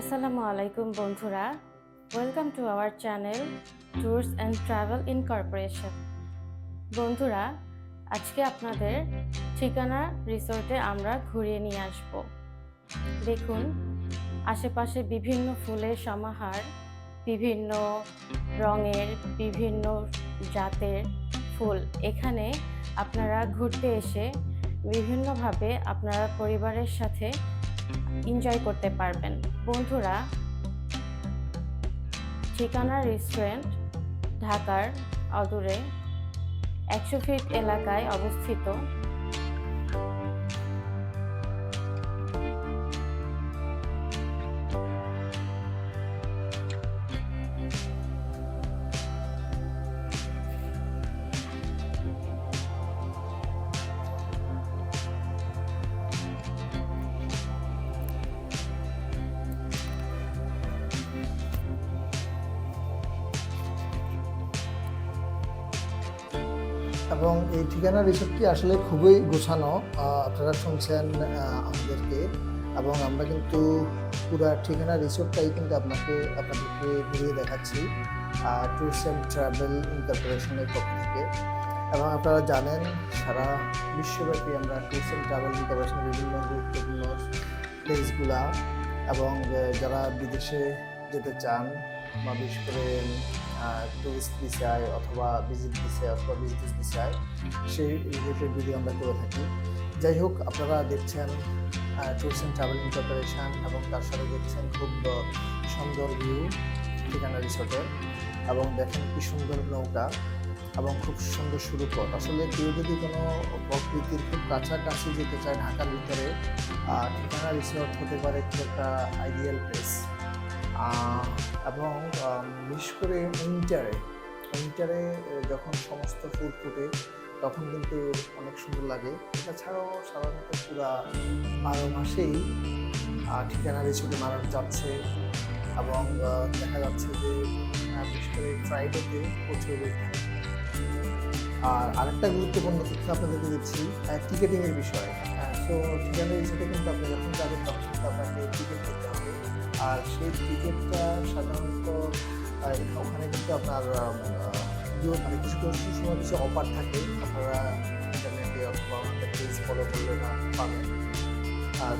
আসসালামু আলাইকুম বন্ধুরা, welcome to our channel tours and travel incorporation. বন্ধুরা, আজকে আপনাদের ঠিকানা রিসোর্টে আমরা ঘুরিয়ে নিয়ে আসব। দেখুন, আশেপাশে বিভিন্ন ফুলের সমাহার, বিভিন্ন রঙের, বিভিন্ন জাতের ফুল। এখানে আপনারা ঘুরতে এসে বিভিন্নভাবে আপনারা পরিবারের সাথে এনজয় করতে পারবেন। বন্ধুরা, ঠিকানা রেস্টুরেন্ট ঢাকার অদূরে 100 ফিট এলাকায় অবস্থিত। এবং এই ঠিকানা রিসোর্টটি আসলে খুবই গোছানো। আপনারা শুনছেন আমাদেরকে, এবং আমরা কিন্তু পুরো ঠিকানা রিসোর্টটাই কিন্তু আপনাদেরকে ঘুরিয়ে দেখাচ্ছি ট্যুরস অ্যান্ড ট্রাভেল ইনকর্পোরেশনের পক্ষ থেকে। এবং আপনারা জানেন, সারা বিশ্বব্যাপী আমরা ট্যুরস অ্যান্ড ট্রাভেল ইনকর্পোরেশনের বিভিন্ন গুরুত্বপূর্ণ প্লেসগুলা এবং যারা বিদেশে যেতে চান বা বিশেষ করে টুরিস্ট ভিসায় অথবা ভিজিট ভিসায় অথবা বিজনেস ভিসায়, সেই রিলেটেড ভিডিও আমরা করে থাকি। যাই হোক, আপনারা দেখছেন ট্যুরস অ্যান্ড ট্রাভেল ইনকর্পোরেশন এবং তার সাথে দেখছেন খুব সুন্দর ভিউ ঠিকানা রিসোর্টের। এবং দেখেন কি সুন্দর নৌকা এবং খুব সুন্দর সুরপথ। আসলে কেউ যদি কোনো প্রকৃতির খুব কাছাকাছি যেতে চায় ঢাকার ভিতরে, ঠিকানা রিসোর্ট হতে পারে খুব একটা আইডিয়াল প্লেস। এবং বিশেষ করে উইন্টারে যখন সমস্ত ফুল ফুটে তখন কিন্তু অনেক সুন্দর লাগে। এটা ছাড়াও সাধারণত পুরা 12 মাসেই ঠিকানা রিসোর্টে মানুষ যাচ্ছে এবং দেখা যাচ্ছে যে বিশেষ করে ফ্রাইডেতে প্রচুর ভিড় থাকে। আর আরেকটা গুরুত্বপূর্ণ তথ্য আপনাদেরকে দিচ্ছি টিকেটিংয়ের বিষয়ে। সো ঠিকানা রিসোর্টে কিন্তু আপনি যখন যাবেন তখন কিন্তু আপনাকে টিকিট করতে হবে। আর সেই টিকিটটা সাধারণত ওখানে কিন্তু আপনার মানে কিছু সময় কিছু অফার থাকে, আপনারা ইন্টারনেটে অথবা আমাদের পেজ ফলো করলে না পাবেন।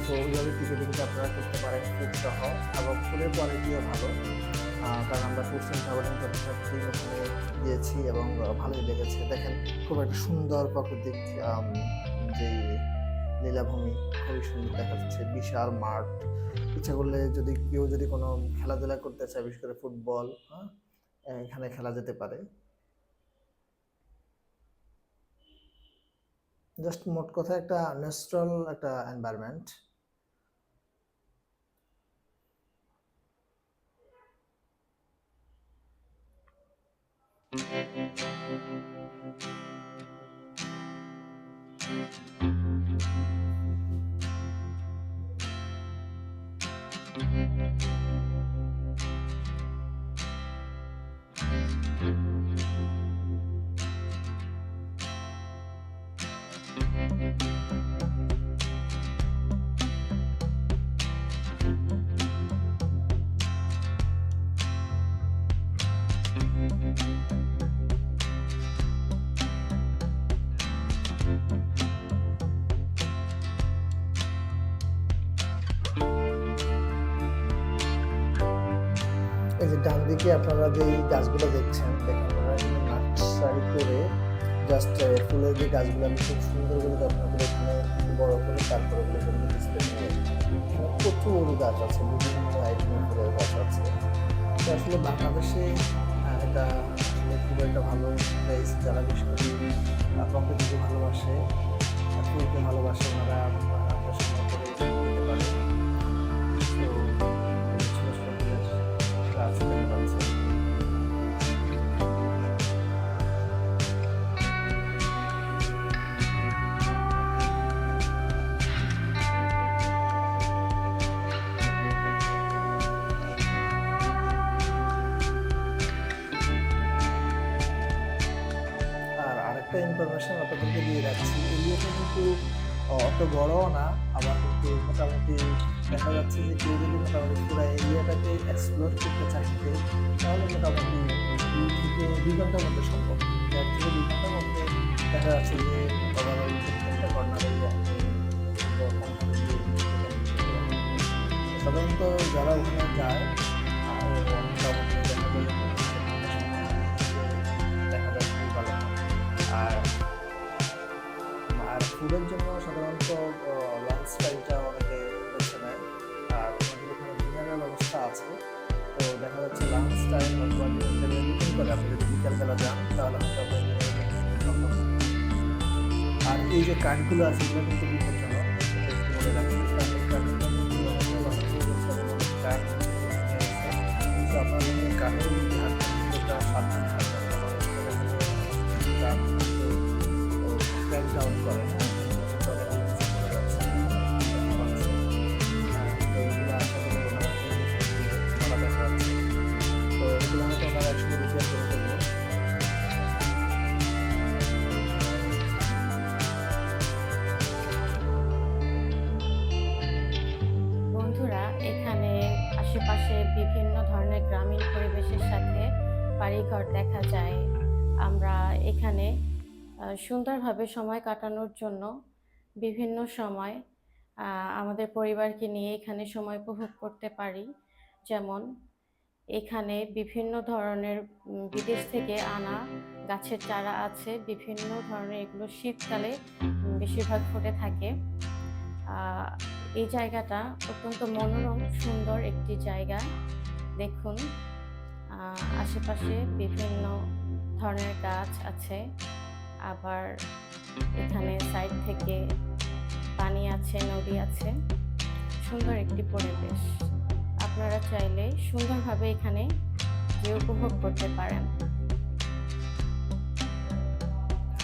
তো ওইভাবে টিকিটে কিন্তু আপনারা করতে পারেন ফুড সহ, এবং ফুডের কোয়ালিটিও ভালো। কারণ আমরা ট্যুরস অ্যান্ড ট্রাভেল ইনকর্পোরেশন ওখানে গিয়েছি এবং ভালোই লেগেছে। দেখেন, খুব একটা সুন্দর প্রাকৃতিক যে লীলাভূমি, খুবই সুন্দর দেখা যাচ্ছে, বিশাল মাঠ। ইচ্ছা করলে কেউ যদি কোনো খেলাধুলা করতে চায়, বিশেষ করে ফুটবল, এখানে খেলা যেতে পারে। জাস্ট মোট কথা একটা ন্যাচারাল একটা এনভায়রনমেন্ট। এই যে ডান দিকে আপনারা যে গাছগুলো দেখছেন, দেখেন ওরা নার্সারি করে জাস্ট ফুলের যে গাছগুলো আমি খুব সুন্দর করে যত্ন করে এখানে বড় করে তারপরে ওগুলো ডিসপ্লে করে। এখানে প্রচুর গাছ আছে, বিভিন্ন আইটেমের ফুলের গাছ আছে। তো আসলে বাংলাদেশে এটা আসলে খুব একটা ভালো প্লেস। যারা বিশেষ করে প্রকৃতিকে ভালোবাসে, ফুলকে ভালোবাসে, ওনারা সময় করে যেতে পারে। তো ছোট ছোট ফুলের গাছ দেখতে পাচ্ছে। আর আরেকটা ইনফরমেশন আপনাদেরকে দিয়ে রাখছি, এরিয়াটা কিন্তু অত বড়ও না, আবার কিন্তু মোটামুটি দেখা যাচ্ছে যে কেউ যদি মোটামুটি পুরো এরিয়াটাকে এক্সপ্লোর করতে চাইতে, তাহলে মোটামুটি 2 থেকে 2 ঘন্টার মধ্যে সম্ভব। 1 থেকে 2 ঘন্টার মধ্যে দেখা যাচ্ছে যে ওভারঅল প্রত্যেকটা কর্নার এরিয়া সাধারণত যারা ওখানে যায় মোটামুটি দেখা যায় খুবই ভালো হয়। আর আর ফুডের জন্য সাধারণত লাঞ্চ টাইমটা অনেকে বেছে নেয়। আর আমাদের এখানে ডিনারের ব্যবস্থা আছে, তো দেখা যাচ্ছে লাঞ্চ টাইম অথবা ডিনার টাইমে ডিপেন্ড করে। আপনি যদি বিকালবেলা যান তাহলে হয়তো আপনার সম্ভব না। আর এই যে কাঠগুলো আছে এগুলো কিন্তু বিপজ্জনক, একটু বলে রাখছি। কাঠের কাঠগুলো কিন্তু অনেক কাঠ কিন্তু আপনার যখন কাঠের মধ্যে হাঁটবেন সেটা সাবধানে হাঁটবেন, কারণ কাঠ কিন্তু ক্র্যাক ডাউন করে। বন্ধুরা, এখানে আশেপাশে বিভিন্ন ধরনের গ্রামীণ পরিবেশের সাথে বাড়িঘর দেখা যায়। আমরা এখানে সুন্দরভাবে সময় কাটানোর জন্য বিভিন্ন সময় আমাদের পরিবারকে নিয়ে এখানে সময় উপভোগ করতে পারি। যেমন এখানে বিভিন্ন ধরনের বিদেশ থেকে আনা গাছের চারা আছে, বিভিন্ন ধরনের, এগুলো শীতকালে বেশিরভাগ ফুটে থাকে। এই জায়গাটা অত্যন্ত মনোরম সুন্দর একটি জায়গা। দেখুন, আশেপাশে বিভিন্ন ধরনের গাছ আছে, আবার এখানে সাইড থেকে পানি আছে, নদী আছে, সুন্দর একটি পরিবেশ। আপনারা চাইলে সুন্দরভাবে এখানে গিয়ে উপভোগ করতে পারেন।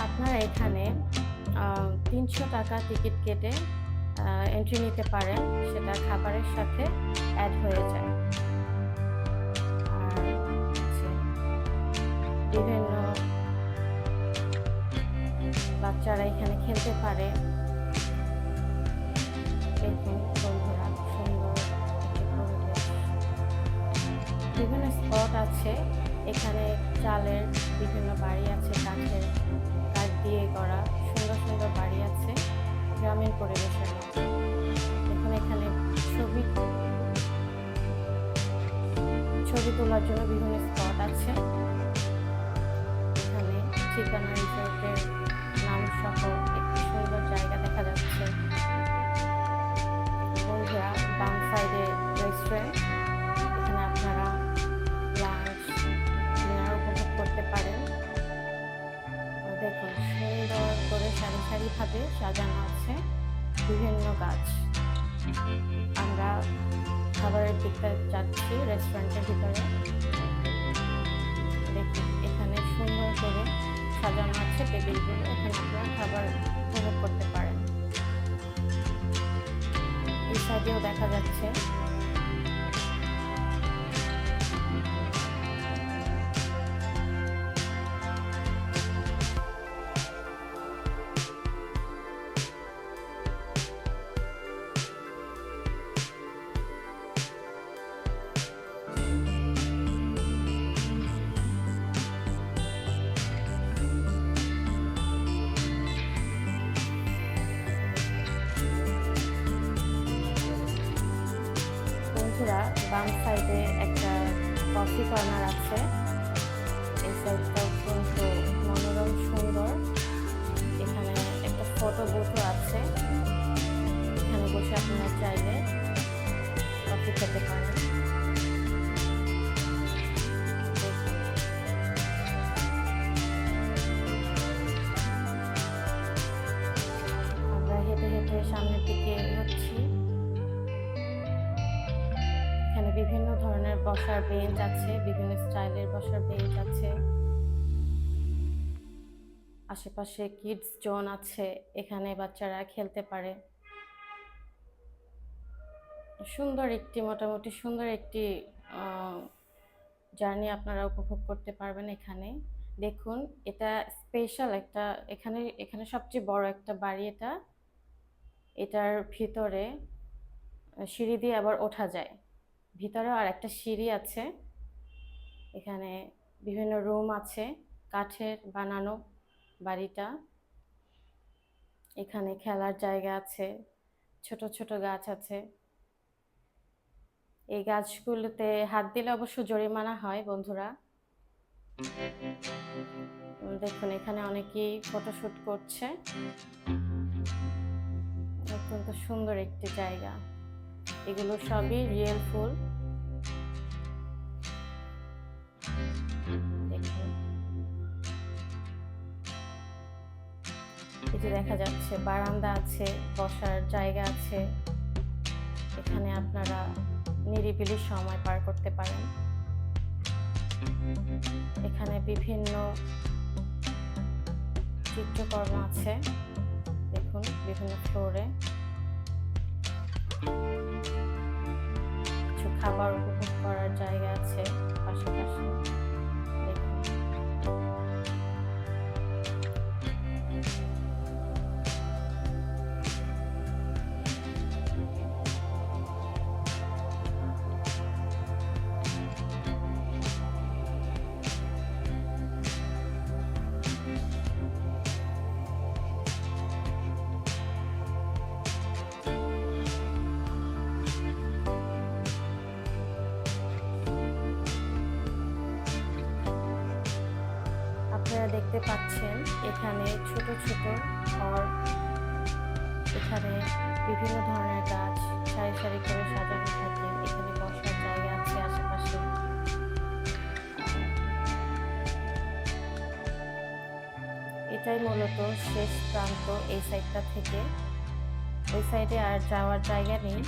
আপনারা এখানে 300 টাকা টিকিট কেটে এন্ট্রি নিতে পারেন, সেটা খাবারের সাথে অ্যাড হয়ে যায়। আর বিভিন্ন বাচ্চারা এখানে খেলতে পারে। দেখুন বন্ধুরা, সুন্দর একটি পরিবেশ। বিভিন্ন স্পট আছে এখানে, চালের বিভিন্ন বাড়ি আছে, কাঠের কাঠ দিয়ে করা সুন্দর সুন্দর বাড়ি আছে গ্রামীণ পরিবেশের মধ্যে। দেখুন এখানে ছবি তোলার জন্য বিভিন্ন স্পট আছে। এখানে ঠিকানা রিসোর্টের নাম সহ একটি সুন্দর জায়গা দেখা যাচ্ছে। বন্ধুরা, বাম সাইডে রেস্টুরেন্ট, এখানে আপনারা লাঞ্চ ডিনার উপভোগ করতে পারেন। দেখুন সুন্দর করে সারি সারিভাবে সাজানো আছে বিভিন্ন গাছ। আমরা খাবারের দিকটা যাচ্ছি রেস্টুরেন্টের ভিতরে। দেখুন এখানে সুন্দর করে সাজানো আছে টেবিলগুলো, এখানে আপনারা খাবার উপভোগ করতে পারেন। এই সাইডেও দেখা যাচ্ছে। বন্ধুরা, বাম সাইডে একটা কফি কর্নার আছে। এই সাইডটা অত্যন্ত মনোরম সুন্দর। এখানে একটা ফটো বুথও আছে, এখানে বসে আপনারা চাইলে কফি খেতে পারেন। আমরা হেঁটে হেঁটে সামনের দিকে এগোচ্ছি। এখানে বিভিন্ন ধরনের বসার বেঞ্চ আছে, বিভিন্ন স্টাইলের বসার বেঞ্চ আছে। আশেপাশে কিডস জোন আছে, এখানে বাচ্চারা খেলতে পারে। মোটামুটি সুন্দর একটি জার্নি আপনারা উপভোগ করতে পারবেন এখানে। দেখুন এটা স্পেশাল একটা, এখানে সবচেয়ে বড় একটা বাড়ি এটা। এটার ভিতরে সিঁড়ি দিয়ে আবার ওঠা যায়। ভিতরে আর একটা সিঁড়ি আছে। এখানে বিভিন্ন রুম আছে, কাঠের বানানো বাড়িটা। এখানে খেলার জায়গা আছে, ছোট ছোট গাছ আছে। এই গাছগুলোতে হাত দিলে অবশ্য জরিমানা হয় বন্ধুরা। দেখুন এখানে অনেকেই ফটোশুট করছে। অত্যন্ত সুন্দর একটি জায়গা। এগুলো সবই রিয়েল ফুল। দেখুন এই যে দেখা যাচ্ছে বারান্দা আছে, বসার জায়গা আছে। এখানে আপনারা নিরিবিলি সময় পার করতে পারেন। এখানে বিভিন্ন চিত্রকর্ম আছে, দেখুন বিভিন্ন ফ্লোরে। কিছু খাবার উপভোগ করার জায়গা আছে পাশাপাশি, দেখুন। আপনারা দেখতে পাচ্ছেন এখানে ছোট ছোট ঘর, এখানে বিভিন্ন ধরনের গাছ সারি সারি করে সাজানো থাকে। এখানে বসার জায়গা আছে আশেপাশে। এটাই মূলত শেষ প্রান্ত এই সাইডটা থেকে। ওই সাইডে আর যাওয়ার জায়গা নেই,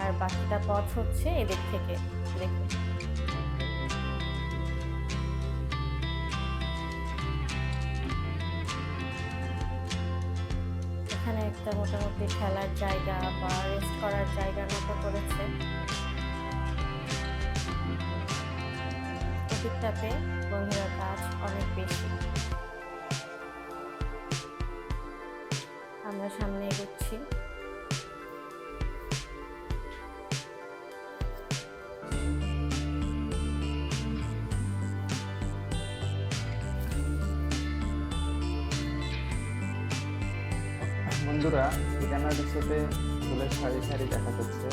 আর বাকিটা পথ হচ্ছে এদিক থেকে। দেখুন এখানে একটা মোটামুটি খেলার জায়গা বা রেস্ট করার জায়গার মতো করেছে। ওদিকটাতে বন্ধুরা গাছ অনেক বেশি। আমরা সামনে এগোচ্ছি। বন্ধুরা, ঠিকানা রিসোর্টে ফুলের সারি সারি দেখা যাচ্ছে।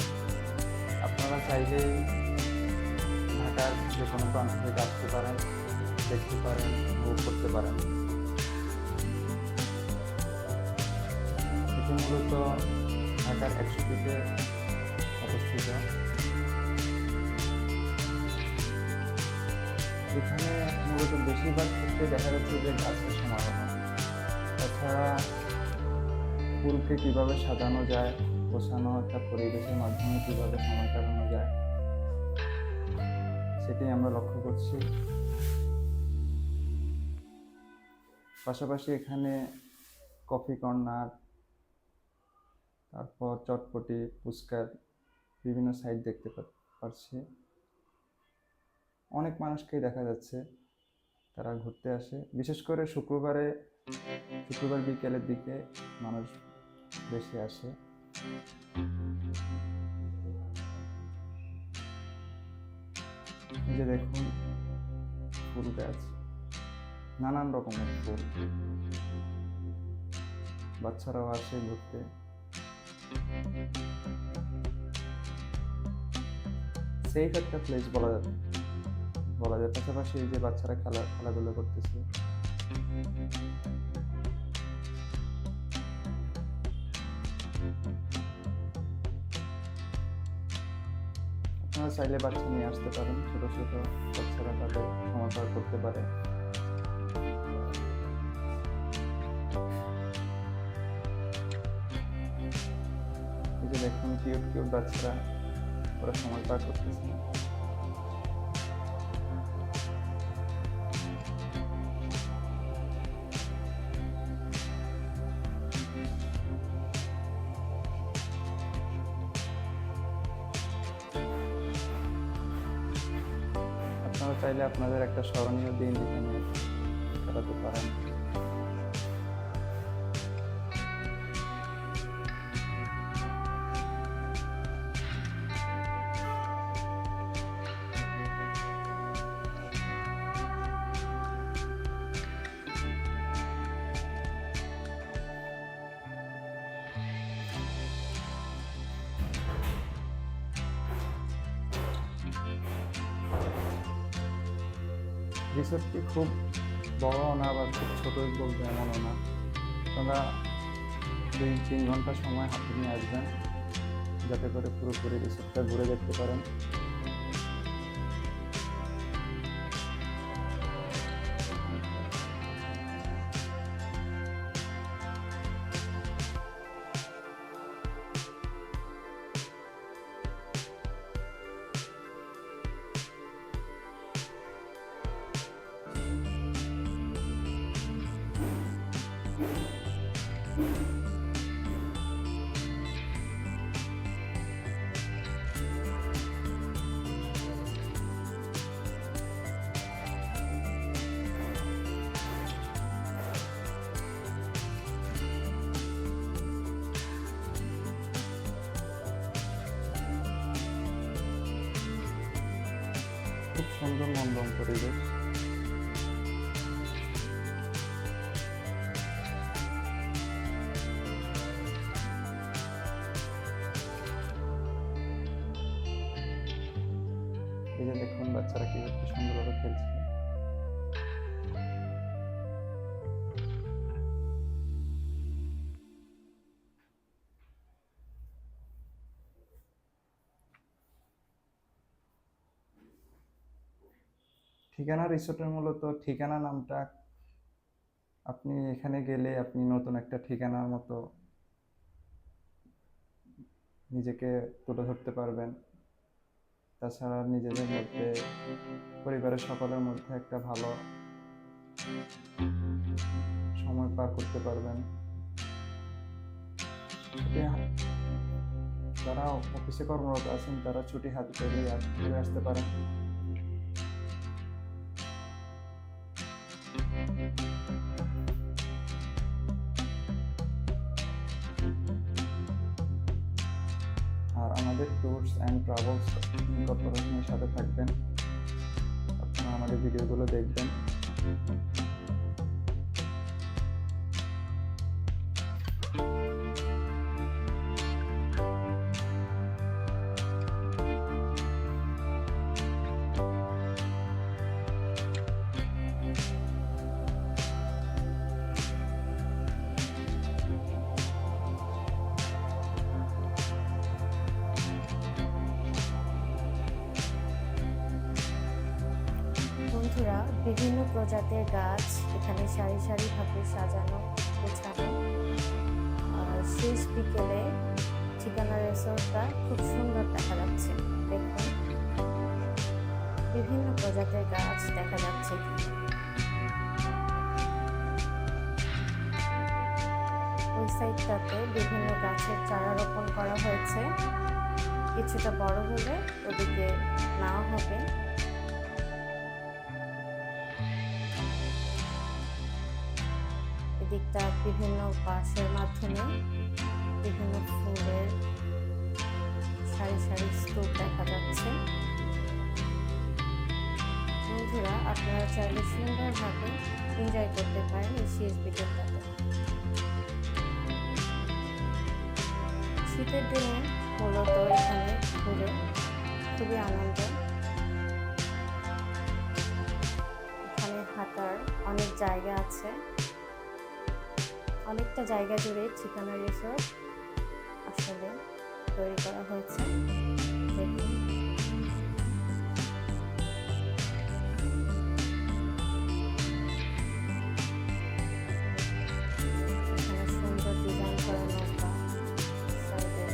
আপনারা চাইলে ঢাকার যে কোনো প্রান্ত থেকে আসতে পারেন, দেখতে পারেন, উপভোগ করতে পারেন। এটি মূলত ঢাকার 100 ফিটে অবস্থিত। এখানে মূলত বেশিরভাগ ক্ষেত্রে দেখা যাচ্ছে যে গাছের সমারোহ। তাছাড়া ফুলকে কীভাবে সাজানো যায়, গোছানো একটা পরিবেশের মাধ্যমে কীভাবে সময় কাটানো যায়, সেটি আমরা লক্ষ্য করছি। পাশাপাশি এখানে কফি কর্নার, তারপর চটপটি, ফুচকার বিভিন্ন সাইট দেখতে পাচ্ছি। অনেক মানুষকেই দেখা যাচ্ছে তারা ঘুরতে আসে। বিশেষ করে শুক্রবার বিকেলের দিকে মানুষ বেশি আসে। এই যে দেখুন ফুল গাছ, নানান রকমের ফুল। বাচ্চারাও আসে ঘুরতে। সেফ একটা প্লেস বলা যায়। পাশাপাশি এই যে বাচ্চারা খেলাধুলা করতেছে। আপনারা চাইলে বাচ্চা নিয়ে আসতে পারেন, ছোট ছোট বাচ্চারা তাদের সময় পার করতে পারে। এই যে দেখুন কিউট কিউট বাচ্চারা ওরা সময় পার করতেছে। আপনারা চাইলে আপনাদের একটা স্মরণীয় দিন এখানে কাটাতে পারেন। রিসোর্টটি খুব বড়ও না বা খুব ছোটোই বলবো এমনও না। আপনারা 2-3 ঘন্টা সময় হাতে নিয়ে আসবেন, যাতে করে পুরোপুরি রিসোর্টটা ঘুরে দেখতে পারেন। খুব সুন্দর মনোরম পরিবেশ। এই যে দেখুন বাচ্চারা কি সুন্দরভাবে খেলছে। ঠিকানা রিসোর্টের মূলত ঠিকানা নামটা আপনি এখানে গেলে আপনি নতুন একটা ঠিকানার মতো নিজেকে তুলে ধরতে পারবেন। তাছাড়া নিজেদের মধ্যে, পরিবারের সকলের মধ্যে একটা ভালো সময় পার করতে পারবেন। যারা অফিসে কর্মরত আছেন তারা ছুটি হাতে ঘুরে আসতে পারেন। আর আমাদের ট্যুরস অ্যান্ড ট্রাভেলস কর্পোরেশনের সাথে থাকবেন, আপনারা আমাদের ভিডিওগুলো দেখবেন। বন্ধুরা, বিভিন্ন প্রজাতির গাছ এখানে সারি সারিভাবে সাজানো গোছানো। আর শেষ বিকেলে ঠিকানা রিসোর্টটা খুব সুন্দর দেখা যাচ্ছে। দেখুন, বিভিন্ন প্রজাতির গাছ দেখা যাচ্ছে। ওই সাইডটাতে বিভিন্ন গাছের চারা রোপণ করা হয়েছে। কিছুটা বড় হলে ওদিকে নেওয়া হবে। এদিকটা বিভিন্ন বাঁশের মাধ্যমে বিভিন্ন ফুলের সারি সারি স্তূপ দেখা যাচ্ছে। বন্ধুরা, আপনারা চাইলে সুন্দরভাবে এনজয় করতে পারেন এই শেষ বিকেলটাতে। শীতের দিনে মূলত এখানে ঘুরে খুবই আনন্দ। এখানে হাঁটার অনেক জায়গা আছে। অনেকটা জায়গা জুড়ে ঠিকানা রিসোর্ট আসলে তৈরি করা হয়েছে। দেখুন, এখানে সুন্দর ডিজাইন করা নৌকা, সাইডে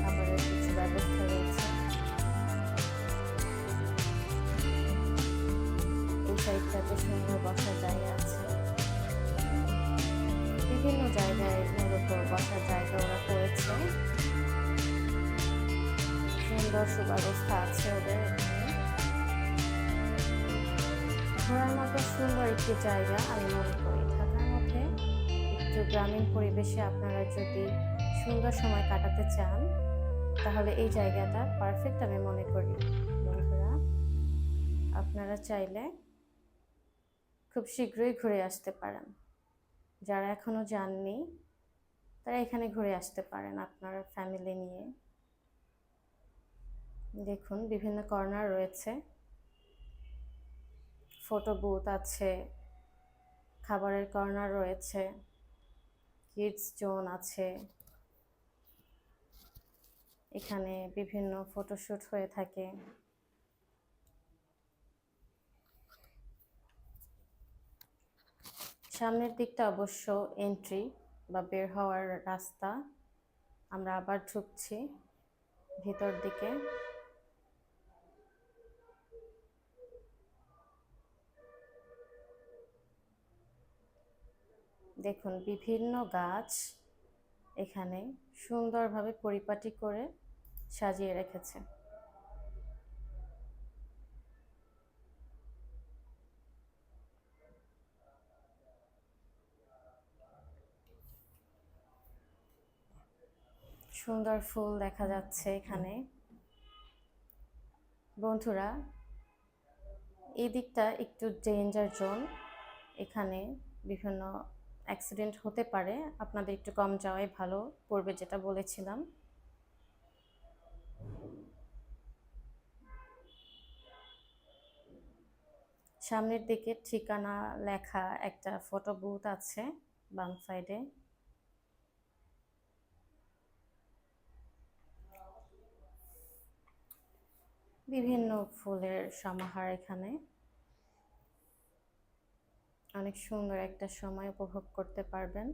খাবারের কিছু ব্যবস্থা রয়েছে। এই সাইডটাতে সুন্দর বসার জায়গা আছে। বিভিন্ন জায়গায় মূলত বসার জায়গা ওরা করেছে। সুন্দর সুব্যবস্থা আছে ওদের এখানে। ঘোরার মতো সুন্দর একটি জায়গা আমি মনে করি। ঢাকার মধ্যে একটু গ্রামীণ পরিবেশে আপনারা যদি সুন্দর সময় কাটাতে চান তাহলে এই জায়গাটা পারফেক্ট আমি মনে করি। বন্ধুরা, আপনারা চাইলে খুব শীঘ্রই ঘুরে আসতে পারেন। যারা এখনো যাননি তারা এখানে ঘুরে আসতে পারেন আপনার ফ্যামিলি নিয়ে। দেখুন, বিভিন্ন কর্নার রয়েছে। ফটো বুথ আছে, খাবারের কর্নার রয়েছে, কিডস জোন আছে। এখানে বিভিন্ন ফটোশুট হয়ে থাকে। সামনের দিকটা অবশ্য এন্ট্রি বা বের হওয়ার রাস্তা। আমরা আবার ঢুকছি ভিতর দিকে। দেখুন বিভিন্ন গাছ এখানে সুন্দরভাবে পরিপাটি করে সাজিয়ে রেখেছে। সুন্দর ফুল দেখা যাচ্ছে এখানে। বন্ধুরা, এই দিকটা একটু ডেঞ্জার জোন, এখানে বিভিন্ন অ্যাক্সিডেন্ট হতে পারে, আপনাদের একটু কম যাওয়াই ভালো, পূর্বে যেটা বলেছিলাম। সামনের দিকে ঠিকানা লেখা একটা ফটো বুথ আছে বাম সাইডে। বিভিন্ন ফুলের সমাহার এখানে। অনেক সুন্দর একটা সময় উপভোগ করতে পারবেন।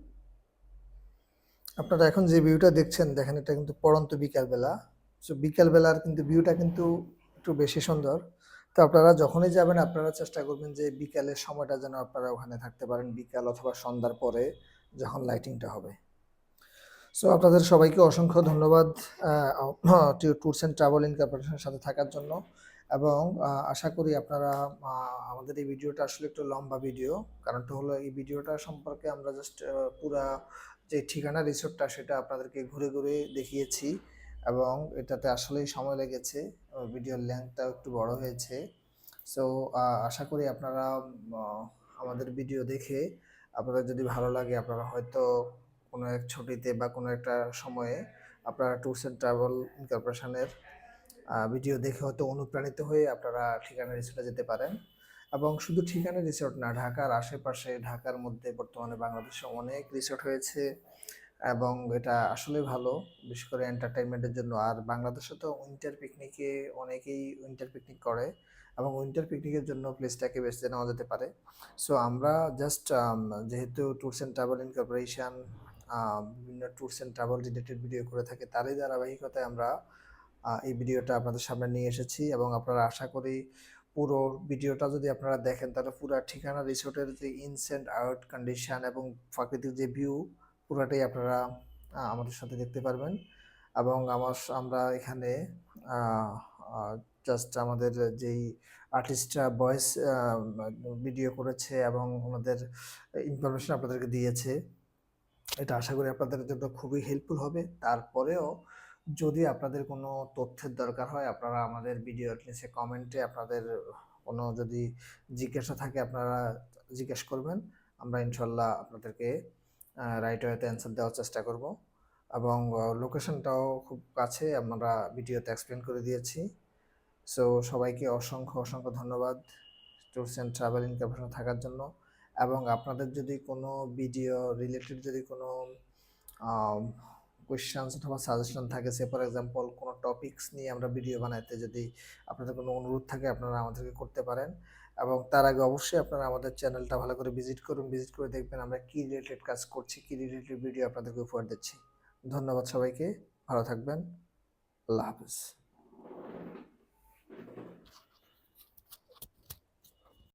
আপনারা এখন যে ভিউটা দেখছেন, দেখেন এটা কিন্তু পড়ন্ত বিকালবেলা। সো বিকালবেলার কিন্তু ভিউটা কিন্তু একটু বেশি সুন্দর। তো আপনারা যখনই যাবেন আপনারা চেষ্টা করবেন যে বিকালের সময়টা যেন আপনারা ওখানে থাকতে পারেন, বিকাল অথবা সন্ধ্যার পরে যখন লাইটিংটা হবে। সো আপনাদের সবাইকে অসংখ্য ধন্যবাদ ট্যুরস অ্যান্ড ট্রাভেল ইনকর্পোরেশনের সাথে থাকার জন্য। এবং আশা করি আপনারা আমাদের এই ভিডিওটা আসলে একটু লম্বা ভিডিও, কারণটা হলো এই ভিডিওটা সম্পর্কে আমরা জাস্ট পুরা যে ঠিকানা রিসোর্টটা সেটা আপনাদেরকে ঘুরে ঘুরে দেখিয়েছি এবং এটাতে আসলেই সময় লেগেছে, ভিডিওর লেন্থটাও একটু বড় হয়েছে। সো আশা করি আপনারা আমাদের ভিডিও দেখে আপনাদের যদি ভালো লাগে আপনারা হয়তো কোনো এক ছুটিতে বা কোনো একটা সময়ে আপনারা ট্যুরস অ্যান্ড ট্রাভেল ইনকর্পোরেশনের ভিডিও দেখে হয়তো অনুপ্রাণিত হয়ে আপনারা ঠিকানা রিসোর্টে যেতে পারেন। এবং শুধু ঠিকানা রিসোর্ট না, ঢাকার আশেপাশে, ঢাকার মধ্যে বর্তমানে বাংলাদেশে অনেক রিসোর্ট হয়েছে এবং এটা আসলে ভালো, বিশেষ করে এন্টারটেইনমেন্টের জন্য। আর বাংলাদেশে তো উইন্টার পিকনিকে অনেকেই উইন্টার পিকনিক করে এবং উইন্টার পিকনিকের জন্য প্লেসটাকে বেছে নেওয়া যেতে পারে। সো আমরা জাস্ট যেহেতু ট্যুরস অ্যান্ড ট্রাভেল ইনকর্পোরেশন বিভিন্ন tours and travel related video করে থাকে, তারই ধারাবাহিকতায় আমরা এই ভিডিওটা আপনাদের সামনে নিয়ে এসেছি। এবং আপনারা আশা করি পুরো ভিডিওটা যদি আপনারা দেখেন তাহলে পুরো ঠিকানা রিসোর্টের যে ইনস অ্যান্ড আউট কন্ডিশন এবং প্রাকৃতিক যে ভিউ পুরোটাই আপনারা আমাদের সাথে দেখতে পারবেন। এবং আমরা এখানে জাস্ট আমাদের যেই আর্টিস্টরা ভয়েস ভিডিও করেছে এবং ওনাদের ইনফরমেশন আপনাদেরকে দিয়েছে, এটা আশা করি আপনাদের জন্য খুবই হেল্পফুল হবে। তারপরেও যদি আপনাদের কোনো তথ্যের দরকার হয় আপনারা আমাদের ভিডিও নিচে কমেন্টে আপনাদের কোনো যদি জিজ্ঞাসা থাকে আপনারা জিজ্ঞেস করবেন, আমরা ইনশাল্লাহ আপনাদেরকে রাইট ওয়েতে অ্যান্সার দেওয়ার চেষ্টা করব। এবং লোকেশনটাও খুব কাছে, আমরা ভিডিওতে এক্সপ্লেন করে দিয়েছি। সো সবাইকে অসংখ্য অসংখ্য ধন্যবাদ ট্যুরস অ্যান্ড ট্রাভেল ইনকর্পোরেশনে থাকার জন্য। এবং আপনাদের যদি কোনো ভিডিও রিলেটেড যদি কোনো কোয়েশ্চেন্স অথবা সাজেশন থাকে, সে ফর এক্সাম্পল কোনো টপিকস নিয়ে আমরা ভিডিও বানাইতে যদি আপনাদের কোনো অনুরোধ থাকে আপনারা আমাদেরকে করতে পারেন। এবং তার আগে অবশ্যই আপনারা আমাদের চ্যানেলটা ভালো করে ভিজিট করুন, ভিজিট করে দেখবেন আমরা কী রিলেটেড কাজ করছি, কী রিলেটেড ভিডিও আপনাদেরকে উপহার দিচ্ছি। ধন্যবাদ সবাইকে, ভালো থাকবেন, আল্লাহ হাফেজ।